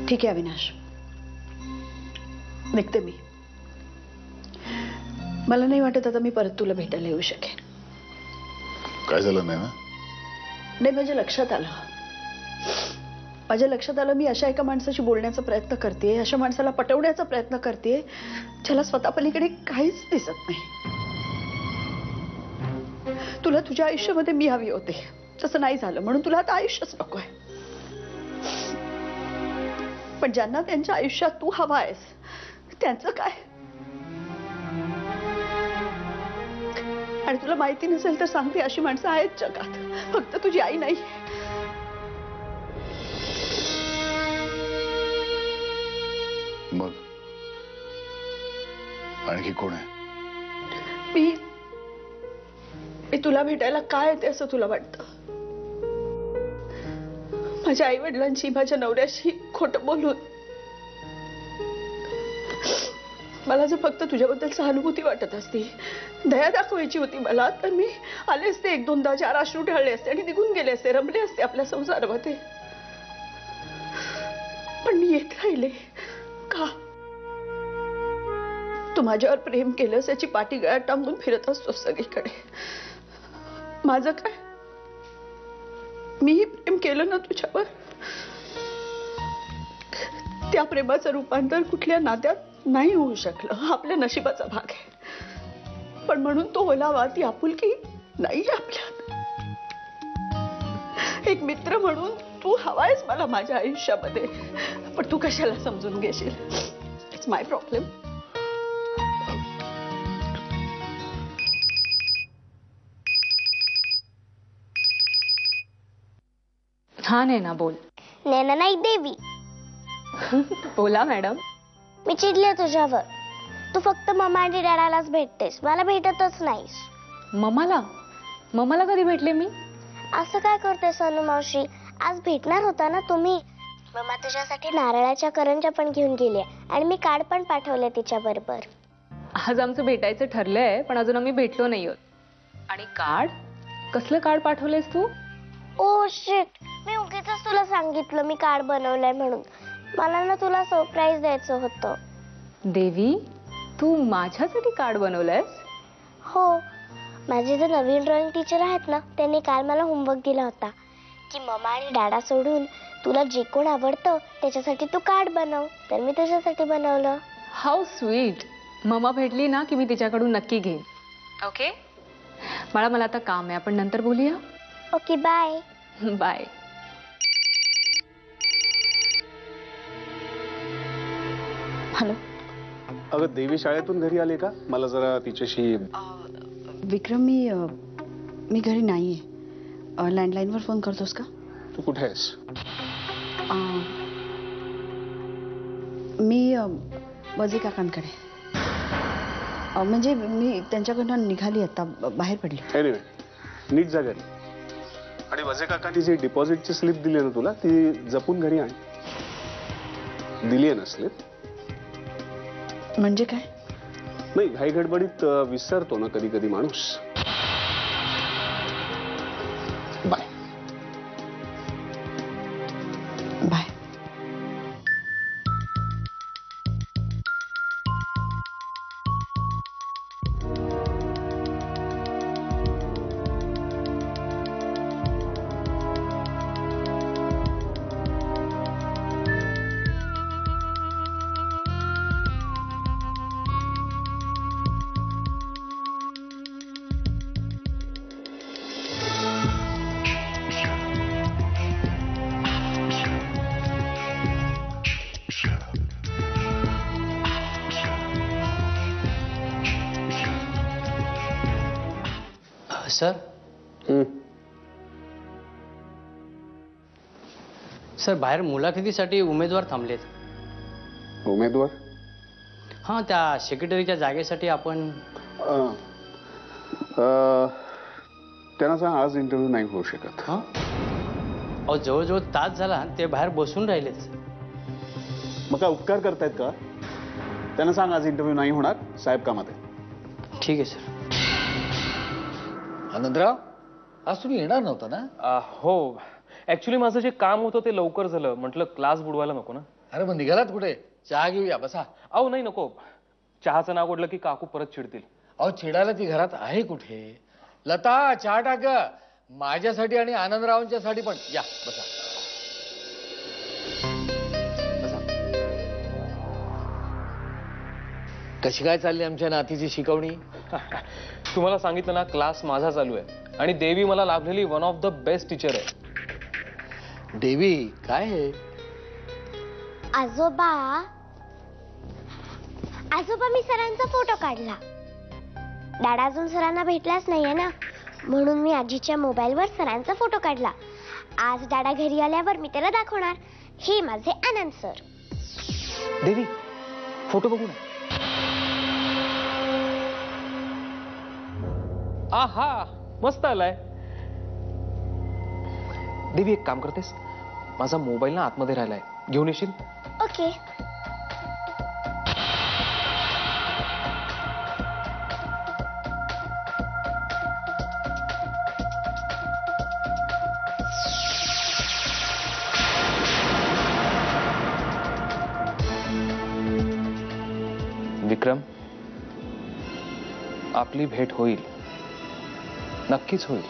ठीक आहे अविनाश, निघते मी. मला नाही वाटत आता मी परत तुला भेटायला येऊ शकेन. काय झालं नाही ना? नाही, माझ्या लक्षात आलं मी अशा एका माणसाशी बोलण्याचा प्रयत्न करते, अशा माणसाला पटवण्याचा प्रयत्न करते ज्याला स्वतः पलीकडे काहीच दिसत नाही. तुला तुझ्या आयुष्यामध्ये मी हवी होते, तसं नाही झालं म्हणून तुला आता आयुष्यच नकोय. पण ज्यांना त्यांच्या आयुष्यात तू हवा आहेस त्यांचं काय? आणि तुला माहिती नसेल तर सांगते, अशी माणसं आहेत जगात, फक्त तुझी आई नाही. मग आणखी कोण आहे? मी तुला भेटायला काय येते असं तुला वाटतं? माझ्या आई वडिलांशी, माझ्या नवऱ्याशी खोटं बोलून मला जर फक्त तुझ्याबद्दल सहानुभूती वाटत असती, दया दाखवायची होती मला, तर मी आले असते, एक दोनदा चार अश्रू ढाळले असते आणि निघून गेले असते, रमले असते आपल्या संसारामध्ये. पण मी येत राहिले का? तू माझ्यावर प्रेम केलंस याची पाठी गळ्यात टांगून फिरत असतो सगळीकडे. माझं काय? मीही प्रेम केलं ना तुझ्यावर. त्या प्रेमाचं रूपांतर कुठल्या नात्यात नाही होऊ शकलं, आपल्या नशिबाचा भाग आहे. पण म्हणून तो ओलावा, ती आपुलकी नाही आपल्यात. एक मित्र म्हणून तू हवायस मला माझ्या आयुष्यामध्ये, पण तू कशाला समजून घेशील? It's my problem. हा नैना बोल. नैना नाही, देवी. बोला मॅडम. मी चिडले तुझ्यावर. तू फक्त मम्मा आणि डॅडालाच भेटतेस, मला भेटतच नाहीस. मम्माला कधी भेटले मी? असं काय करते सोनू मावशी? आज भेटणार होता ना तुम्ही. मम्मा तुझ्यासाठी नारळाच्या करंज्या पण घेऊन गेली आणि मी कार्ड पण पाठवले तिच्या बरोबर. आज आमचं भेटायचं ठरलंय, पण अजून आम्ही भेटलो नाही आहोत. आणि कार्ड? कसलं कार्ड पाठवलंयस तू? ओ शिट, मी उगीच तुला सांगितलं मी कार्ड बनवलंय म्हणून. मला ना तुला सरप्राईज द्यायचं होतं. देवी, तू माझ्यासाठी कार्ड बनवलंयस? हो, माझे जे नवीन ड्रॉइंग टीचर आहेत ना, त्यांनी काल मला होमवर्क दिला होता की मम्मा आणि डॅडा सोडून तुला जे कोण आवडतं त्याच्यासाठी तू कार्ड बनव. तर मी तुझ्यासाठी बनवलं. How sweet. मम्मा भेटली ना की मी तिच्याकडून नक्की घेईन. ओके मला आता काम आहे, आपण नंतर बोलूया. Okay, bye. बाय. हॅलो. अगं देवी शाळेतून घरी आली का? मला जरा तिच्याशी. विक्रम, मी घरी नाहीये. लँडलाईनवर फोन करतोस का? तू कुठे आहेस? मी वजे काकांकडे. म्हणजे मी त्यांच्याकडनं निघाली, आता बाहेर पडली. एनिवे, नीट जा घरी. आणि वजे काकांनी जी डिपॉझिटची स्लिप दिली ना तुला, ती जपून घरी आण. दिली आहे ना स्लिप? म्हणजे काय? नाही, घाई गडबडीत विसरतो ना कधी कधी माणूस. बाय. बाय. सर. सर, बाहेर मुलाखतीसाठी उमेदवार थांबलेत. उमेदवार? हां, त्या सेक्रेटरीच्या जागेसाठी आपण. त्यांना सांग आज इंटरव्ह्यू नाही होऊ शकत. हां, अहो जवळजवळ तास झाला ते बाहेर बसून राहिलेत. मग काय उपकार करतायत का? त्यांना सांग आज इंटरव्ह्यू नाही होणार, साहेब कामात आहे. ठीक आहे सर. आनंदराव, आज तुम्ही येणार नव्हता ना? हो, ऍक्च्युली माझं जे काम होतं ते लवकर झालं. म्हटलं क्लास बुडवायला नको ना. अरे मग निघालात कुठे? चहा घेऊया, बसा. अहो नाही नको, चहाचं नाव ओढलं की काकू परत चिडतील. अहो चिडायला ती घरात आहे कुठे? लता चहा टाक ग. माझ्यासाठी आणि आनंदरावांच्यासाठी पण. या बसा बसा. कशी काय चालली आमच्या नातीची शिकवणी? तुम्हाला सांगितलं ना, क्लास माझा चालू आहे आणि देवी मला लाभलेली one of the best teacher आहे. देवी काय आहे? आजोबा आजोबा मी सरांचा फोटो काढला. दादा अजून सरांना भेटलाच नाहीये ना, म्हणून मी आजीच्या मोबाईलवर सरांचा फोटो काढला. आज दादा घरी आल्यावर मी त्याला दाखवणार. हे माझे आनंद सर. देवी फोटो बघू ना. आहा मस्त आलाय. देवी एक काम करतेस, माझा मोबाईल ना आतमध्ये राहिलाय, घेऊन येशील? ओके. विक्रम, आपली भेट होईल, नक्कीच होईल,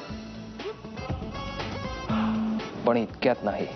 पण इतक्यात नाही.